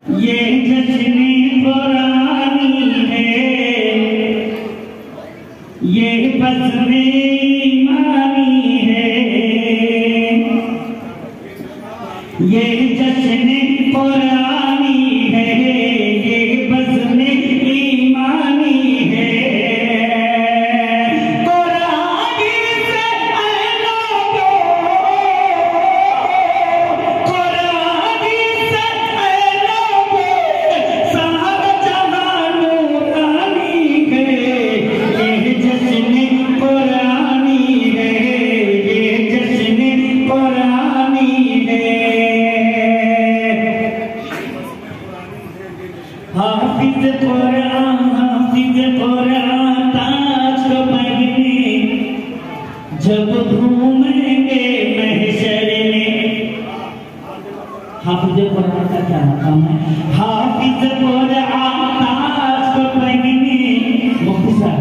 ये जश्न पुरानी है, ये बज़्म ईमानी है, ये जश्न पुरानी है, ये बज़्म ईमानी है। हाफिज कुरान ताज को पहने जब घूमेंगे महशर में। हाफिज कुरान का क्या काम है? हाफिज कुरान ताज को पहने, मुख्तसर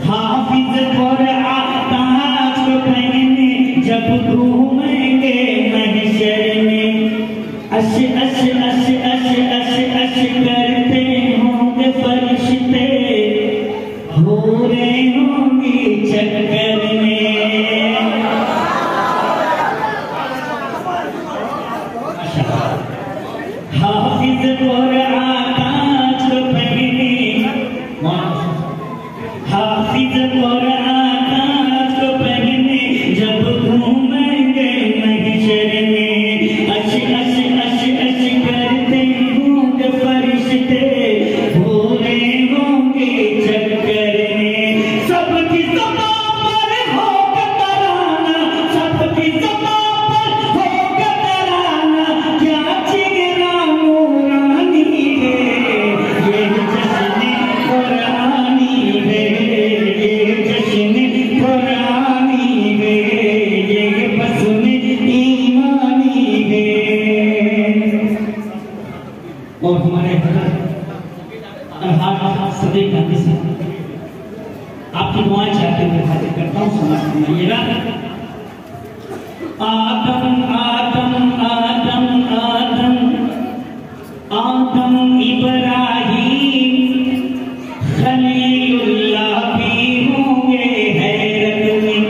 हाफिज कुरान ताज को पहने जब घूमेंगे महशर में। अश अश अश अश अश अश करते होंगे फरिश्ते, हो रहे होंगे चक्कर में। हाफिज कुरान ताज को पहने, हाफिज कुरान ताज को पहने जब घूमेंगे महशर में। अश अश अश अश करते होंगे फरिश्ते, हो रहे होंगे चक्कर में। सबकी ज़बां पर होगा तराना, सबकी ज़बां पर होगा तराना, क्या चिगरा नूरानी है। ये जश्न कुरानी है, ये जश्न कुरानी है, ये बज़्म ईमानी है। और हमारे सदैव गांधी से आपकी दुआएं चाहते हुए हाजिर करता हूँ, समाज सुनाइएगा। आदम आदम आदम आदम आदम इब्राहीम खलीलुल्लाह भी होंगे हैरत में।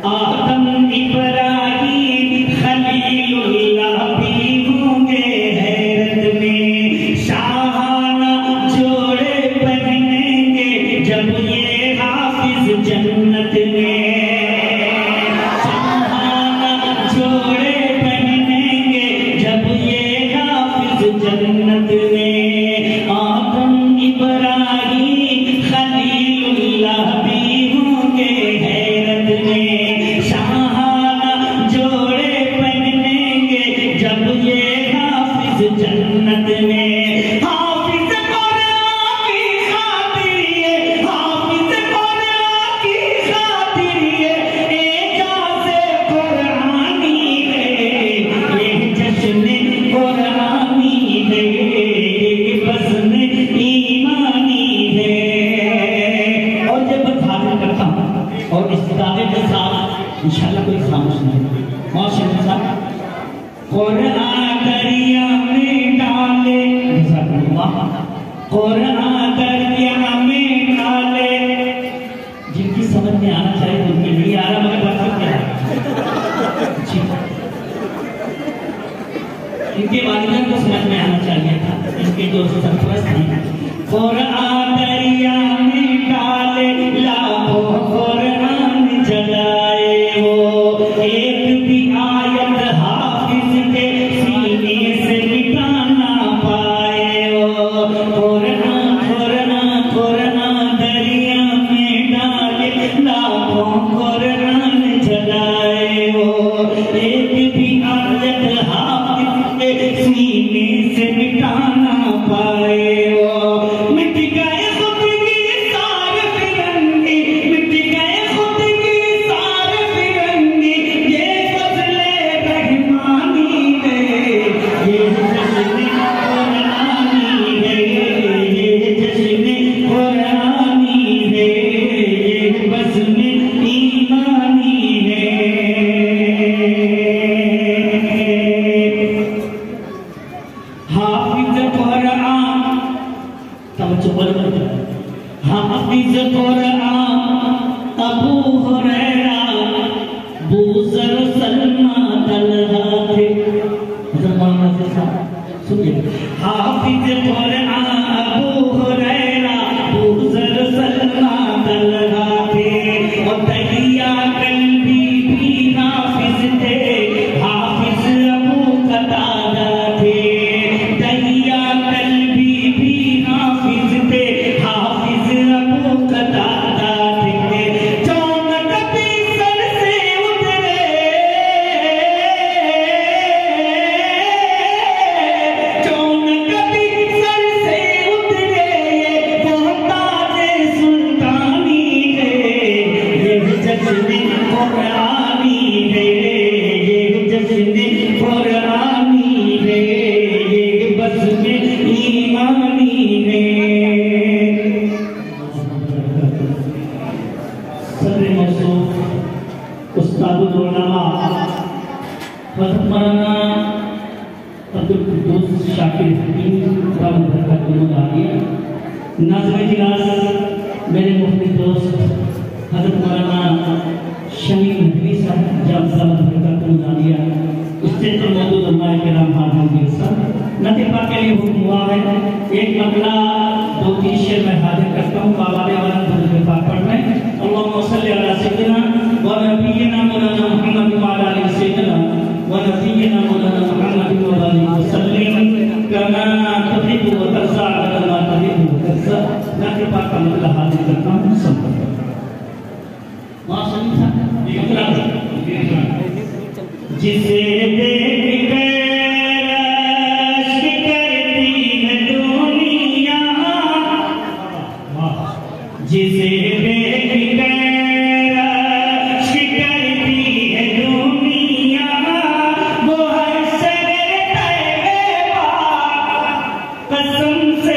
आदम इब्राहीम खलीलुल्लाह भी होंगे हैरत में। शाहाना जोड़े पहनेंगे जब ये हाफिज जन्नत में। शाहाना जोड़े पहनेंगे जब ये हाफिज जन्नत में। आदम इब्राहीम खलीलुल्लाह भी होंगे हैरत में। शाहाना जोड़े पहनेंगे जब ये हाफिज जन्नत में। हाफिज कुरान की खातिर ये, हाफिज कुरान की खातिर ये एजाज़े कुरानी है। ये जश्न कुरानी है, ये बज़्म ईमानी है। और जब मैं हाजिर करता हूँ और इस दावे के साथ इंशाल्लाह कोई खामोश नहीं। माशाअल्लाह साहब कुरान दरिया में डाले, कुरान दरिया में डाले। जिनकी समझ में आना चाहिए उनके नहीं आ रहा, मगर बात क्या है, इनके वालिदैन को समझ में आना चाहिए था, इनके जो सरपरस्त हैं। कुरान दरिया में डाले, लाखों कुरान जलाए, वो एक भी आयत हाफिज के सीने से मिटा ना पाए। वो कुरान कुरान कुरान दरिया में डाले, लाखों कुरान जलाए, वो एक भी आयत हाफिज के सीने से मिटा ना पाए। वो मिट गए खुद की सारे फिरंगी, मिट गए खुद की सारे फिरंगी, ये मौलाना साहब सुनिए। हाफिज कुरान अबू हुरैरा बुज़र सलमा तलहा थे और तहिया कल्बी भी नाफिज थे, हाफिज अबू कतादा थे। तहिया कल्बी भी नाफिज थे, हाफिज अबू कतादा थे। जौन कभी सर से उतरे, जौन कभी सर से उतरे, वो ताजे सुल्तानी है, ये जश्न कुरानी है, ये जश्न कुरानी है, ये बस में ईमानी है। सदर मौसूफ उस्तादुल उलमा हज़रत मौलाना अब्दुल कुद्दूस शाकिर हकीम रहमतुल्लाह अलैह, नाज़िम इजलास मेरे मुफ्ती दोस्त हज़रत मौलाना शमीम नदवी साहब जामसाद रहमतुल्लाह अलैह, स्टेज पर मौजूद उलमाए किराम हाज़िरीन सब, नतीफा के लिए हुक्म हुआ है एक मसला 2-3 शेर में हाजिर करता हूँ। बाबाले वाला दुरूद पाक पढ़ना है। अल्लाहुम्मा सल्ली अला सय्यिदिना व नबिय्यिना मौलाना मुहम्मद व अला आलि सय्यिदिना व नबिय्यिना मौलाना मुहम्मद व आलिहि वसल्लम कमा तुहिब्बु व तर्ज़ा कमा तुहिब्बु व तर्ज़ा। नतीफा का मतलब हाजिर करता हूँ सब जिसे देख कर रश्क करती है दुनिया, जिसे देख कर रश्क करती है दुनिया, वो हर शर्र तैबा कसम से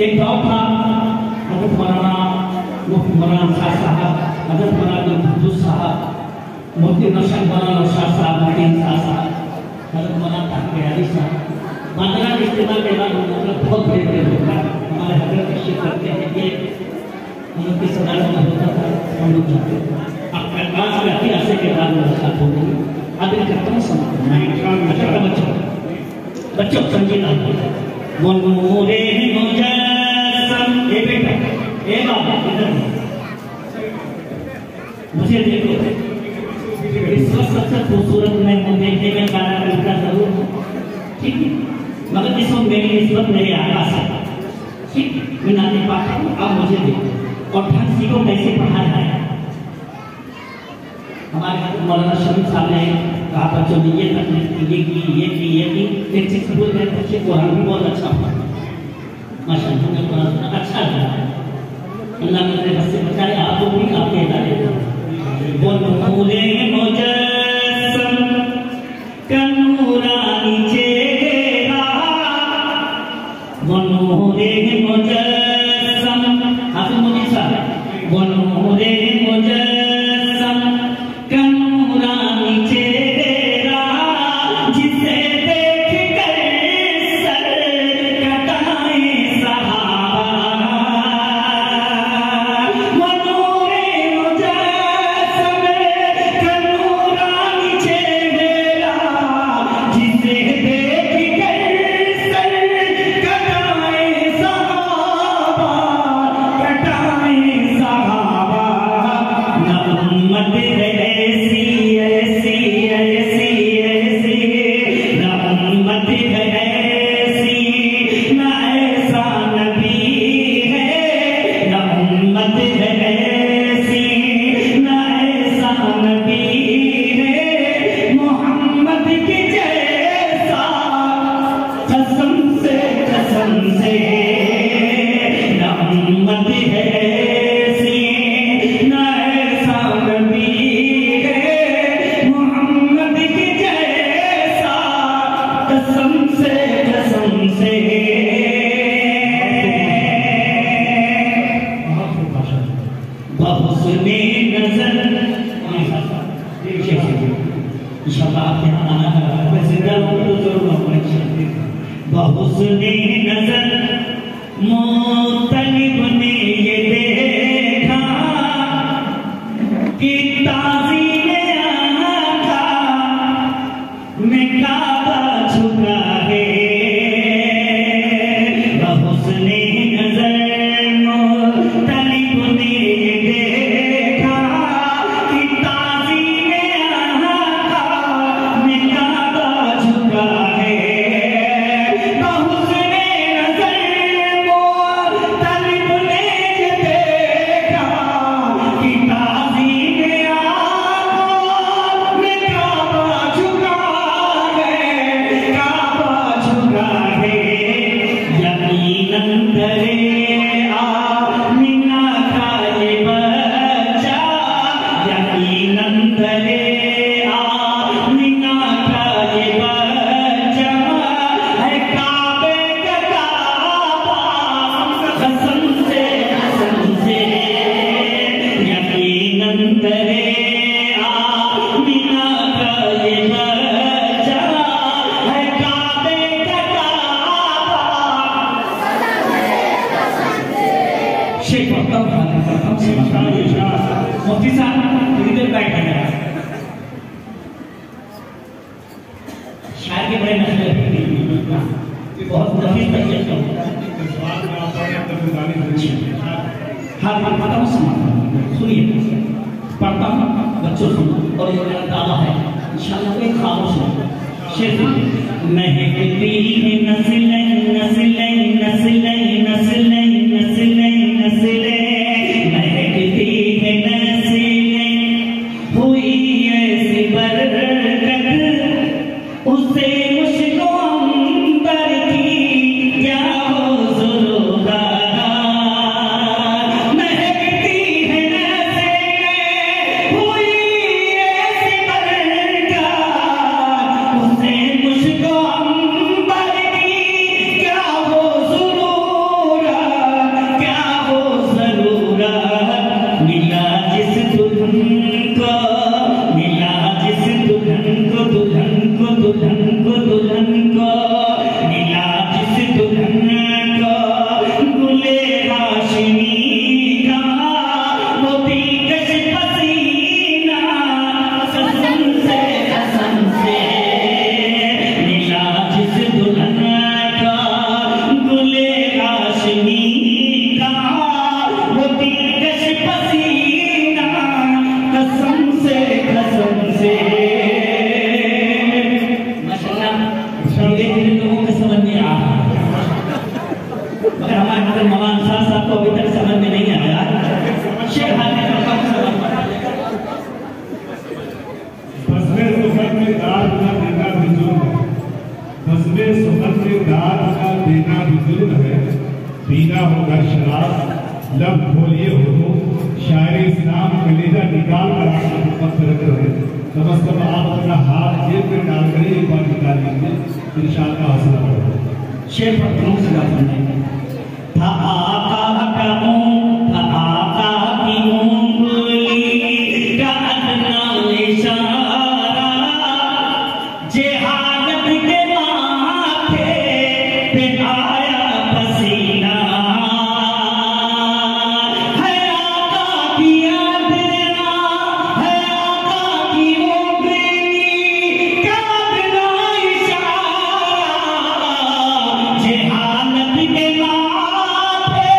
एक दौर था हज़रत मौलाना मुफ्ती मौलाना शाह साहब, हज़रत मौलाना अब्दुल कुद्दूस साहब, मुफ्ती नौशाद मौलाना शाह साहब, मुफ्ती शाह साहब, हज़रत मौलाना ताक़ी अली साहब, मात्रा इस्तेमाल के बाद मतलब बहुत बड़े बड़े लोग हमारे हज़रत तशरीफ़ करते हैं। ये हम लोग की सदारत में होता था, हम लोग जाते थे। अब आज में 80 अरसे के बाद मुलाकात हो गई। अब इनका कम समय बच्चों संगीत वो नूरे मुजस्सम, ए बेटा ए बाबा इधर मुझे देखो, इस वक्त सबसे खूबसूरत मैं देखने में गाना करता जरूर हूँ, ठीक है, मगर इस वक्त मेरी निस्बत मेरे आका से, ठीक, मैं नाते पाता हूँ। अब मुझे देखो और ढंग सीखो कैसे पढ़ा जाए। हमारे मौलाना शमीम साहब ने कहा बच्चों ने ये तकलीफ की, ये की एक चीज बोल रहे बच्चे कुरान भी बहुत अच्छा पढ़ा, माशाअल्लाह कुरान अच्छा लगा। अल्लाह ने मेरे बच्चे बचाए, आपको भी आपके इदारे वो नूरे मुजस्सम का नूरानी चेहरा, वो नूरे मुजस्सम हाथ मुझे साहब, वो नूरे मुजस्सम का नूरानी चेहरा, जिसे देख कर सर कटाए सहाबा, वो नूरे मुजस्सम का बहुस्ने नजर इंशाअल्लाह आप यहाँ आना है, मैं जिंदा हूँ तो जरूर आऊँगा इंशाअल्लाह। बहुस्ने नजर मुत्तलिब ने ये देखा कि ताज़ीमे आका में काबा झुका है। बहुस्ने नजर मुत्तलिब ने ये देखा कि ताज़ीमे आका में काबा झुका है। बहुस्ने नजर मुत्तलिब ने ये देखा कि ताज़ीमे आका में काबा झुका है, काबा झुका है। यकीनन करे आमिना का ये बच्चा, यकीनन करे आमिना का ये बच्चा है काबे का काबा, कसम से यकीनन करे आमिना का ये बच्चा है काबे का काबा। शेख मुफ्ती साहब इधर बैठे हैं, शायर के बड़े नशे बहुत नफीस तरीके से हाँ पढ़ता हूँ, सुनिए पढ़ता हूँ, बच्चों सुनो और ये मेरा दावा है इंशाअल्लाह कोई खामोश नहीं। शेर महकती है नस्लें नस्लें नस्लें नस्लें नस्लें नस्लें, महकती है नस्लें, हुई ऐसी बरकत उसे मुश्को अंबर की क्या हो ज़रूरत। महकती है नस्लें, हुई ऐसी बरकत उसे मुश्को अंबर की क्या हो ज़रूरत, क्या हो ज़रूरत। मिला जिस दुल्हन को, मिला जिस दुल्हन को, दुल्हन को, दुल्हन को, दुल्हन को, मिला जिस दुल्हन को गुले हाशिमी का मोती कश पसीना, कसम से मिला जिस दुल्हन का गुले हाशिमी का मोती कश पसीना, कसम से माशाअल्लाह धीरे-धीरे लोगों को समझ में आ रहा है, मगर हमारे मगर मौलाना साहब को अभी तक समझ में नहीं आया। शेख हाजिर समझ बस्मे सुखद में दाद का देना भी जुल्म है, बस्मे सुखद में दाद का देना भी जुल्म है। पीना होगा शराब लब खोलिए हो, शायर इस्लाम कलेजा निकाल कर आपको पत्थर रख रहे हैं। कम से कम आप अपना हाथ जेब में डालकर एक बार निकाल लीजिए, इंशाअल्लाह हौसला बढ़ेगा। शेख पत्थरों से बात करने था आका का था आका की उंगली का अदना इशारा, जेहानत के माथे पे आया पसीना, है आका की अदना, है आका की उंगली का अदना इशारा, जेहानत के माथे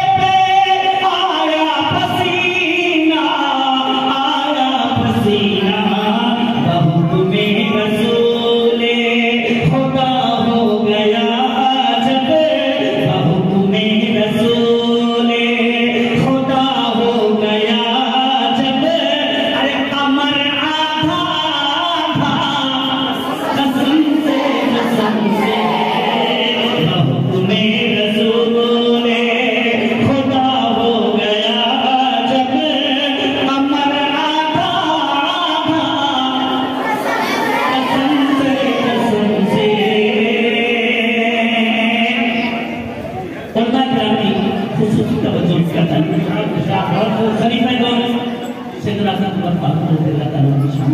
सैयदना अकबर फारूक रज़ियल्लाहु ताला की शान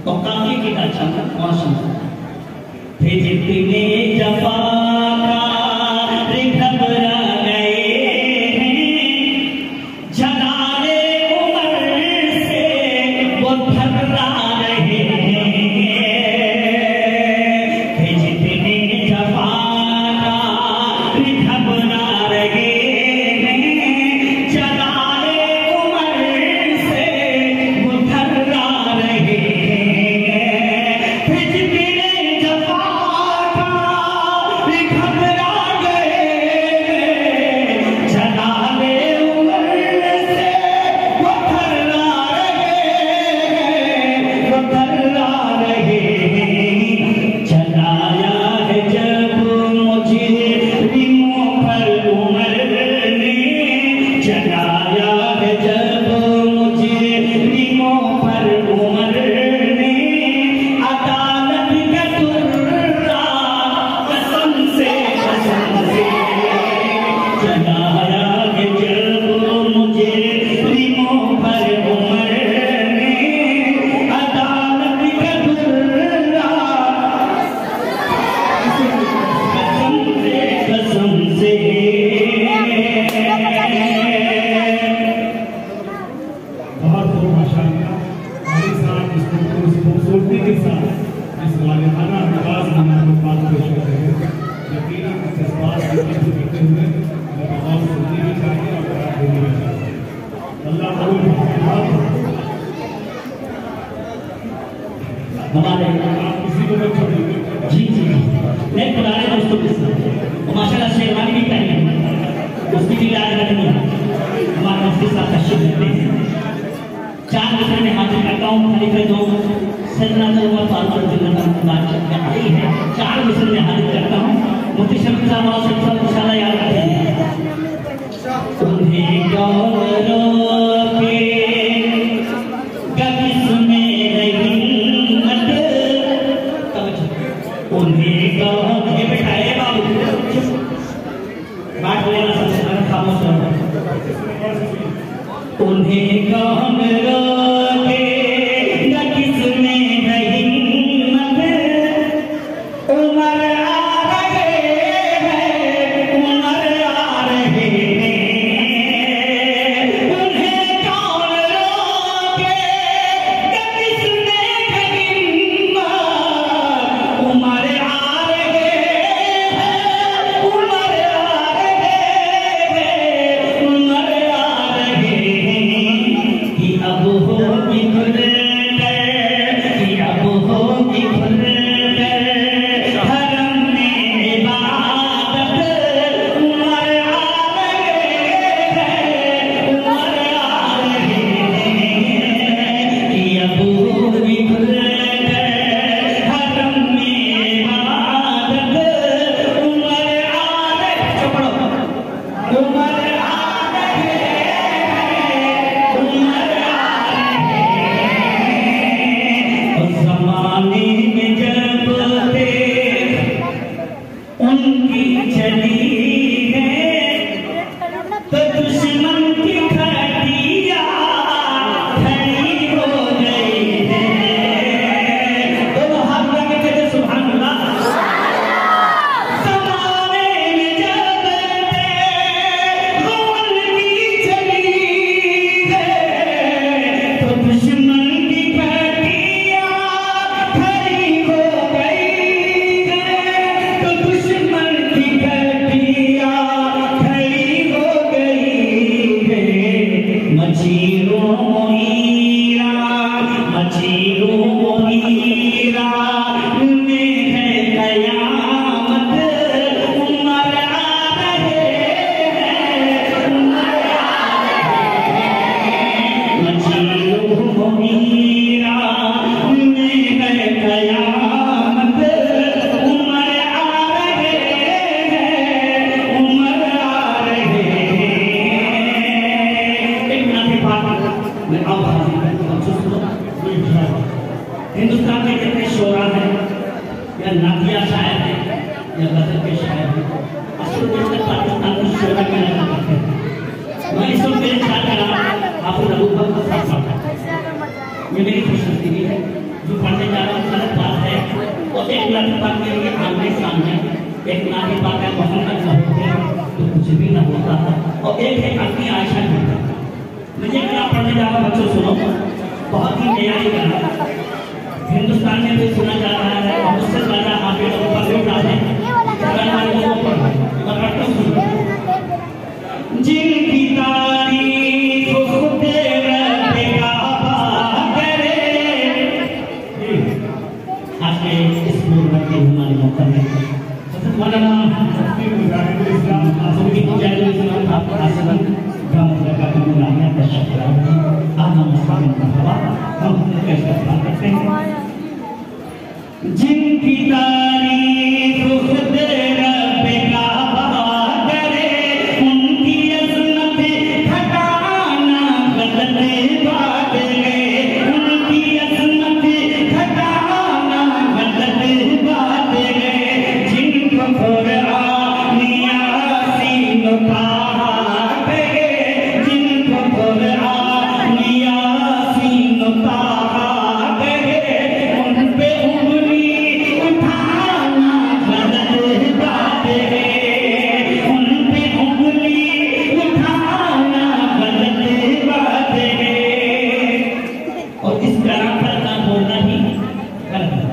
और काफी की अच्छा मौसम भेजने जफा घबरा गए हैं जलाले उमर से वो घबरा रहे हैं भेजने जफा घबरा रहे हैं जलाले उमर से वो घबरा रहे हैं भेजने जफा हमारे जी जी नहीं पुराने दोस्तों के साथ माशाल्लाह शेरवानी भी पहनी है उसकी भी याद रखनी है हमारे उसके साथ तशरीफ रखते हैं 4 मिनट में हाजिर करता हूँ खलीफे दो सैयदना उमर फारूक रज़ियल्लाहु ताला की आई है 4 मिनट में हाजिर करता हूँ मुफ्ती शफी साहब और सब इंशाल्लाह याद रखेंगे उन्हें गौरव के कभी सुने उन्हें कौन ये बिठाए बाबू बात लेना सबसे बड़ा खामोश रहो उन्हें कौन रोके न किसने नहीं मत उमर आ रहे हैं उमर आ रहे हैं उन्हें कौन रोके न किसने नहीं मत उमर हिंदुस्तान के जितने शोरा हैं या नातिया शायर हैं या गजल के शायर हैं असल में पाकिस्तान को शोरा कहना करते हैं। मैं इस वक्त मेरे ख्याल का नाम आप लोगों को साथ नाती पाक के लिए आमने सामने एक नाती पाक का मोहम्मद न होते तो कुछ भी न होता और एक है अपनी आयशा होता। मुझे क्या पढ़ने जा रहा बच्चों सुनो, बहुत ही तैयारी करना। हिंदुस्तान में भी सुना जा रहा है और उससे ज्यादा आगे लोग पढ़ना है जिनकी तारीफ खुद रब काबा करे। आज के इस मुहर्रम के हमारे मौका में मौलाना मुजाहिदुल इस्लाम आपका आसमान गाँव का गुनाहिया का शक्र आना मुस्लिम का हवा हम कैसे बात करते हैं। जिनकी तारीफ खुद रब काबा करे उनकी अज़मत घटाना गलत बात है। उनकी अज़मत घटाना गलत बात है। जिनको कुरान यासीन पढ़ा गए, जिनको कुरान यासीन पढ़ा गए उन पे उंगली उठाना गलत बात है। उन पे उंगली उठाना गलत बात है और इस तरह पर ना बोलना ही गलत है।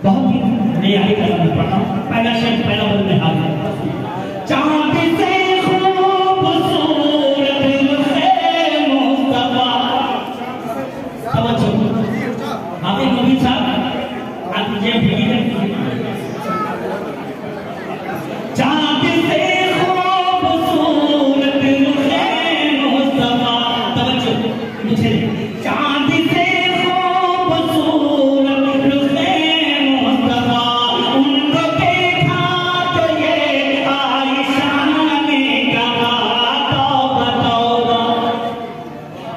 बहुत ही तैयारी करना पड़ा। पहला शब्द पहला बोलने हाथ चांद से खूबसूरत रुखे मुस्तफा। समझो आप एक नबी साहब आप ये भीड़ चांद से खूबसूरत रुखे मुस्तफा। समझो मुझे चांद से खूबसूरत रुखे मुस्तफा। उनको देखा तो ये आयशा ने कहा तौबा तौबा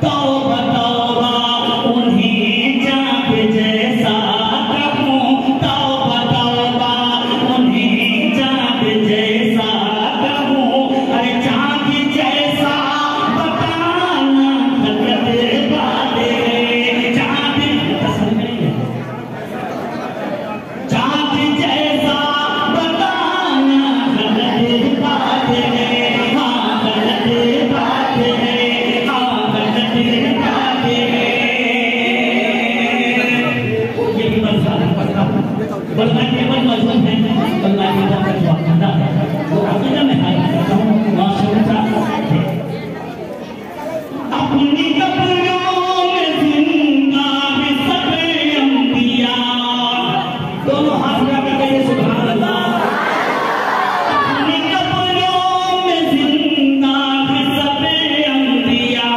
तौबा तौबा उन्हें चाँद जैसा कहूँ। तौबा तौबा उन्हें चाँद जैसा कहूँ। अरे चाँद जैसा बताना गलत बात है। चाँद पसंद नहीं है। चाँद जैसा बताना गलत बात है। हाँ गलत बात है। हाँ गलत बात है। ये भी बल्ला केवल मजबूत है, बल्ला केवल वादा है। वो अकीदा में हाजिर करता हूँ माशूक़ा है। अपनी कब्रों में जिंदा है सब अंबिया। दोनों हाथ उठा कर कहिए सुभान अल्लाह। अपनी कब्रों में जिंदा है सब अंबिया।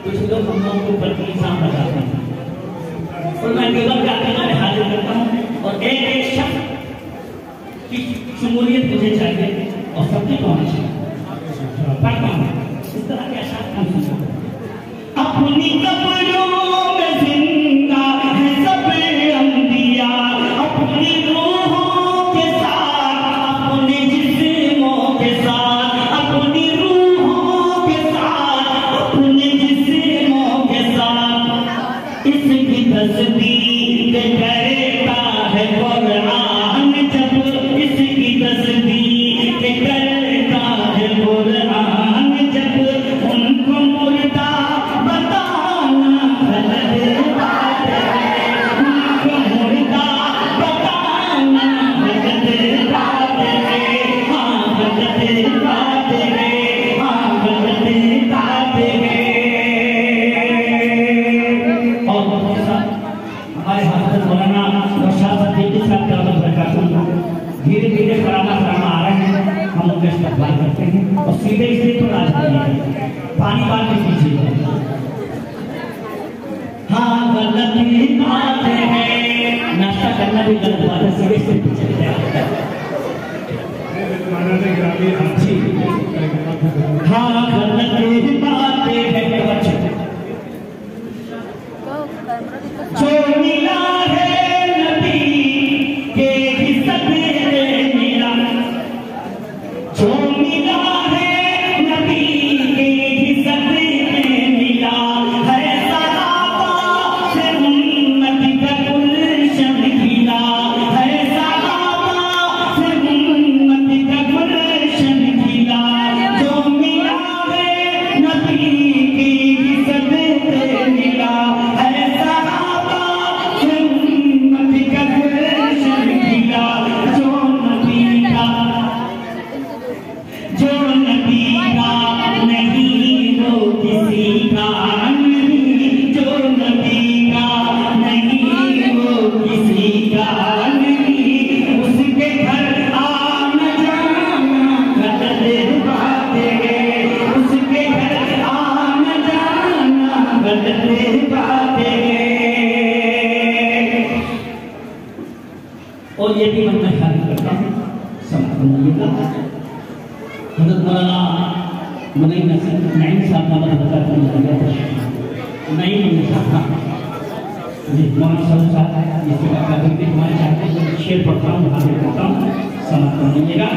कुछ लोग हम लोगों को बल्कि इंसान बताते हैं और मैं केवल का अकीदा में हाजिर करता हूँ और एक एक शब्द की शमूलियत मुझे चाहिए और सबकी होना चाहिए। पढ़ता हूँ इस तरह के अशात हम सुनते हैं। अपनी कब्रों में जिंदा है सब अंबिया। अपनी रूहों के साथ अपने जिस्मों के साथ अपनी रूहों के साथ अपने जिस्मों के साथ इसकी तस्दीक करता है कुरान जब। इसकी तस्दीक करता है कुरान जब। उनको मुर्दा बताना गलत बात है। उनको मुर्दा बताना गलत बात है। हाँ गलत बात है। हाँ गलत बात है। और हमारे हज़रत मौलाना धीरे धीरे करामा आ रहे हैं। हम उनका इस्तेमाल करते हैं और सीधे इसलिए तो राज पानी बात के पीछे। हाँ गलत बात है। नाश्ता करना भी गलत बात है। सीधे से पीछे हाँ गलत बात है। जो मिला है नबी के ही सदक़े मिला। जो मिला है नबी के ही सदक़े मिला है। सहाबा से उम्मत का कुल किसी का नहीं, जो नबी का नहीं वो किसी का नहीं, उसके घर आना जाना गलत बातें, उसके घर आना जाना गलत बातें। और ये भी मैं ख्याल करता हूँ, समझिएगा हज़रत मौलाना मलई नईम साहब का मतलब नहीं था मौलाना साहब जिसके बाद हमारे चाहते हैं शेर पढ़ता हूँ, हाजिर करता हूँ, समझ लीजिएगा।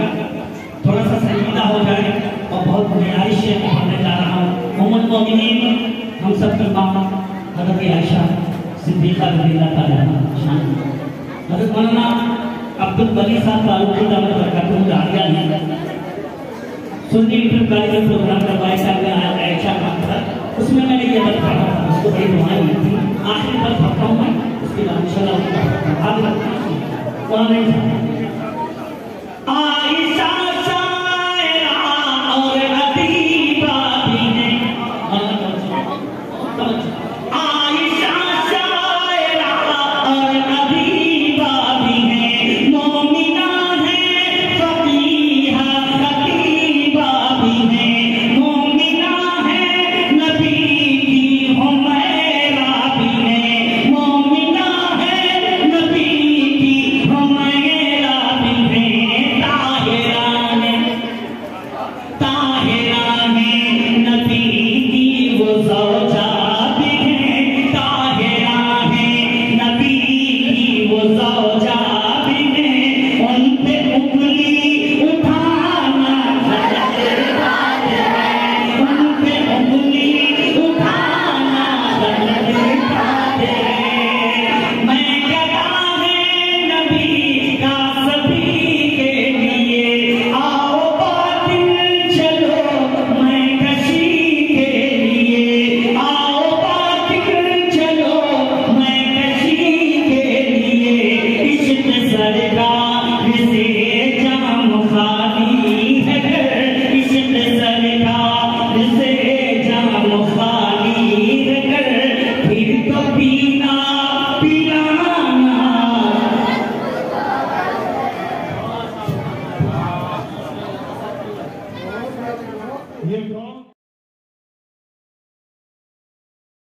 थोड़ा सा संजीदा हो जाए और बहुत मेयारी शेर पढ़ने जा रहा हूँ। उम्मुल मोमिनीन हम सब की माँ हज़रत आयशा सिद्दीक़ा रज़ियल्लाहु ताला अन्हा, हज़रत मौलाना अब्दुल वली साहब तालुकी दामद बरकातुहू आलिया ने सुन्नी इंटरकालेज में प्रोग्राम करवाया था आयशा का, उसमें मैंने ये बात पढ़ा था, उसको बड़ी दुआएं दी थी। आखिर पर पढ़ता हूँ मैं, उसके बाद इंशाअल्लाह आगे बढ़ता हूँ।